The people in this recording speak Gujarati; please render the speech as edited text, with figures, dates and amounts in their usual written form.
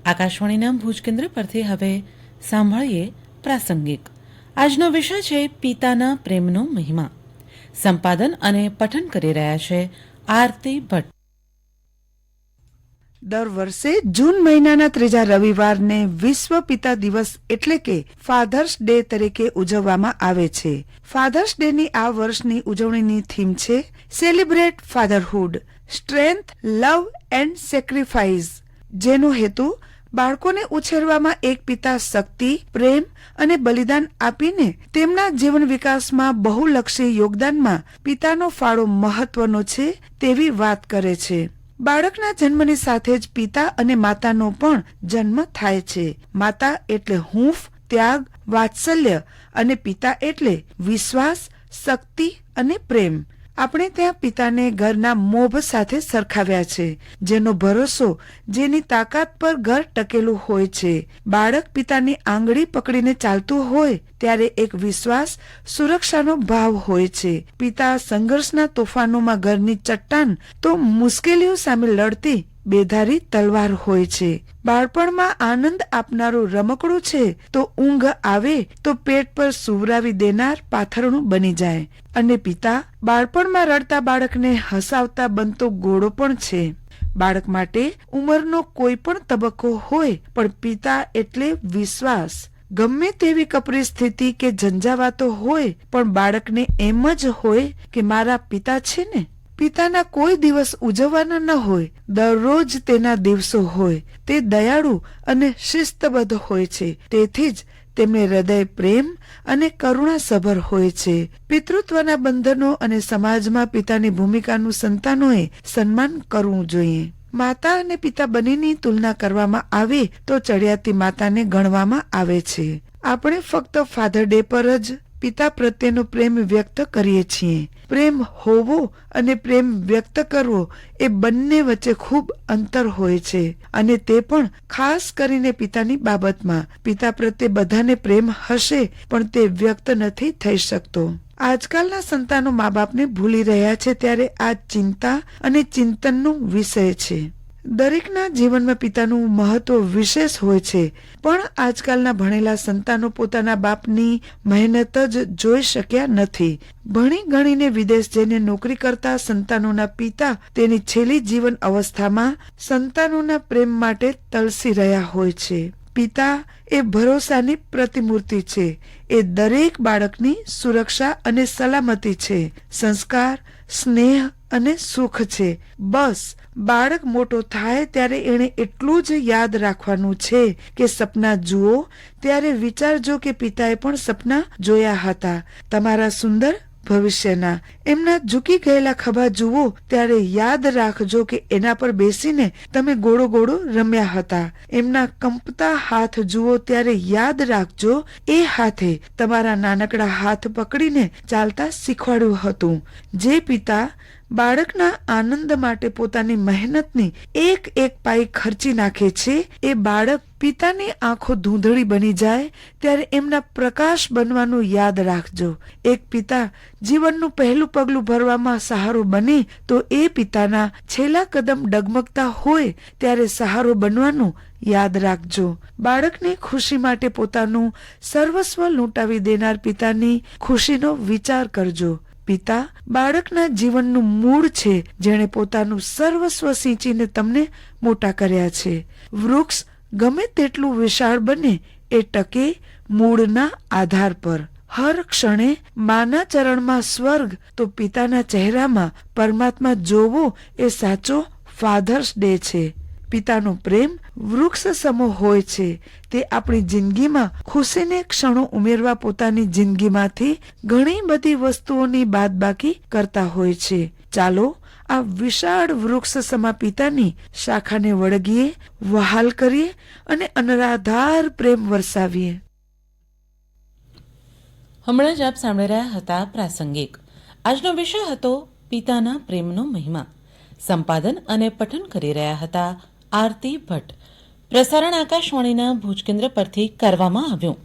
આકાશવાણીના ભુજ કેન્દ્ર પરથી હવે સાંભળીએ પ્રાસંગિક. આજનો વિષય છે પિતાના પ્રેમનો મહિમા. સંપાદન અને પઠન કરી રહ્યા છે આરતી ભટ્ટ. દર વર્ષે જૂન મહિનાના ત્રીજા રવિવારને વિશ્વ પિતા દિવસ એટલે કે ફાધર્સ ડે તરીકે ઉજવવામાં આવે છે. ફાધર્સ ડે ની આ વર્ષની ઉજવણીની થીમ છે celebrate fatherhood, strength, love and sacrifice, જેનો હેતુ બાળકોને ઉછેરવામાં એક પિતા શક્તિ, પ્રેમ અને બલિદાન આપીને તેમના જીવન વિકાસમાં બહુલક્ષી યોગદાનમાં પિતાનો ફાળો મહત્વનો છે તેવી વાત કરે છે. બાળકના જન્મની સાથે જ પિતા અને માતાનો પણ જન્મ થાય છે. માતા એટલે હૂંફ, ત્યાગ, વાત્સલ્ય અને પિતા એટલે વિશ્વાસ, શક્તિ અને પ્રેમ. આપણે ત્યાં પિતાને ઘરના મોભ સાથે સરખાવ્યા છે, જેનો ભરોસો, જેની તાકાત પર ઘર ટકેલું હોય છે. બાળક પિતાની આંગળી પકડીને ચાલતું હોય ત્યારે એક વિશ્વાસ, સુરક્ષાનો ભાવ હોય છે. પિતા સંઘર્ષના તોફાનોમાં ઘરની ચટ્ટાન તો મુશ્કેલીઓ સામે લડતી બેધારી તલવાર હોય છે. બાળપણમાં આનંદ આપનારું રમકડું છે તો ઊંઘ આવે તો પેટ પર સુવરાવી દેનાર પાથરણું બની જાય. અને પિતા બાળપણમાં રડતા બાળકને હસાવતા બનતો ઘોડો પણ છે. બાળક માટે ઉંમરનો કોઈ પણ તબક્કો હોય, પણ પિતા એટલે વિશ્વાસ. ગમે તેવી કપરી સ્થિતિ કે ઝંઝાવાતો હોય, પણ બાળકને એમ જ હોય કે મારા પિતા છે ને. પિતાના કોઈ દિવસ ઉજવવાના ન હોય, દરરોજ તેના દિવસો હોય. તે દયાળુ અને શિસ્તબદ્ધ હોય છે, તેથી જ તેમને હૃદય પ્રેમ અને કરુણાસભર હોય છે. પિતૃત્વના બંધનો અને સમાજમાં પિતાની ભૂમિકાનું સંતાનોએ સન્માન કરવું જોઈએ. માતા અને પિતા બંનેની તુલના કરવામાં આવે તો ચડિયાતી માતાને ગણવામાં આવે છે. આપણે ફક્ત ફાધર ડે પર જ પિતા પ્રત્યેનો પ્રેમ વ્યક્ત કરીએ છીએ. પ્રેમ હોવો અને પ્રેમ વ્યક્ત કરવો એ બંને વચ્ચે ખૂબ અંતર હોય છે, અને તે પણ ખાસ કરીને પિતાની બાબતમાં. પિતા પ્રત્યે બધાને પ્રેમ હશે, પણ તે વ્યક્ત નથી થઈ શકતો. આજકાલના સંતાનો મા બાપને ભૂલી રહ્યા છે, ત્યારે આ ચિંતા અને ચિંતનનો વિષય છે. દરેકના જીવનમાં પિતાનું મહત્વ વિશેષ હોય છે, પણ આજકાલના ભણેલા સંતાનો પોતાના બાપની મહેનત જ જોઈ શક્યા નથી. ભણી ગણીને વિદેશ જઈને નોકરી કરતા સંતાનોના પિતા તેની છેલ્લી જીવન અવસ્થામાં સંતાનોના પ્રેમ માટે તલસી રહ્યા હોય છે. પિતા એ ભરોસાની પ્રતિમૂર્તિ છે. એ દરેક બાળકની સુરક્ષા અને સલામતી છે, સંસ્કાર, સ્નેહ અને સુખ છે. બસ બાળક મોટો થાય ત્યારે એણે એટલું જ યાદ રાખવાનું છે કે સપના જુઓ ત્યારે વિચારજો કે પિતાએ પણ સપના જોયા હતા તમારા સુંદર ભવિષ્યના. એમના ઝૂકી ગયેલા ખભા જુઓ ત્યારે યાદ રાખજો કે એના પર બેસીને તમે ગોળો ગોળો રમ્યા હતા. એમના કંપતા હાથ જુઓ ત્યારે યાદ રાખજો એ હાથે તમારા નાનકડા હાથ પકડીને ચાલતા શીખવાડ્યું હતું. જે પિતા બાળકના આનંદ માટે પોતાની મહેનતની એક એક પાઈ ખર્ચી નાખે છે, એ બાળક પિતાની આંખો ધૂંધળી બની જાય ત્યારે એમના પ્રકાશ બનવાનું યાદ રાખજો. એક પિતા જીવનનું પહેલું પગલું ભરવામાં સહારો બને તો એ પિતાના છેલ્લા કદમ ડગમગતા હોય ત્યારે સહારો બનવાનું યાદ રાખજો. બાળકની ખુશી માટે પોતાનું સર્વસ્વ લૂંટાવી દેનાર પિતાની ખુશીનો વિચાર કરજો. પિતા બાળકના જીવનનું મૂળ છે, જેણે પોતાનું સર્વસ્વ સિંચીને તમને મોટા કર્યા છે. વૃક્ષ ગમે તેટલું વિશાળ બને એ ટકે મૂળના આધાર પર. હર ક્ષણે માના ચરણમાં સ્વર્ગ તો પિતાના ચહેરામાં પરમાત્મા જોવો એ સાચો ફાધર્સ ડે છે. પિતાનો પ્રેમ વૃક્ષ સમો હોય છે. તે આપણી જિંદગીમાં ખુશીને ક્ષણો ઉમેરવા પોતાની જિંદગીમાંથી ઘણી બધી વસ્તુઓની બાદબાકી કરતા હોય છે. ચાલો આ વિશાળ વૃક્ષ સમા પિતાની શાખાને વળગીએ, વહાલ કરીએ અને અનરાધાર પ્રેમ વરસાવીએ. હમણાં જ આપ સાંભળી રહ્યા હતા પ્રાસંગિક. આજનો વિષય હતો પિતાના પ્રેમનો મહિમા. સંપાદન અને પઠન કરી રહ્યા હતા આરતી ભટ્ટ. પ્રસારણ આકાશવાણીના ભુજ કેન્દ્ર પરથી કરવામાં આવ્યું.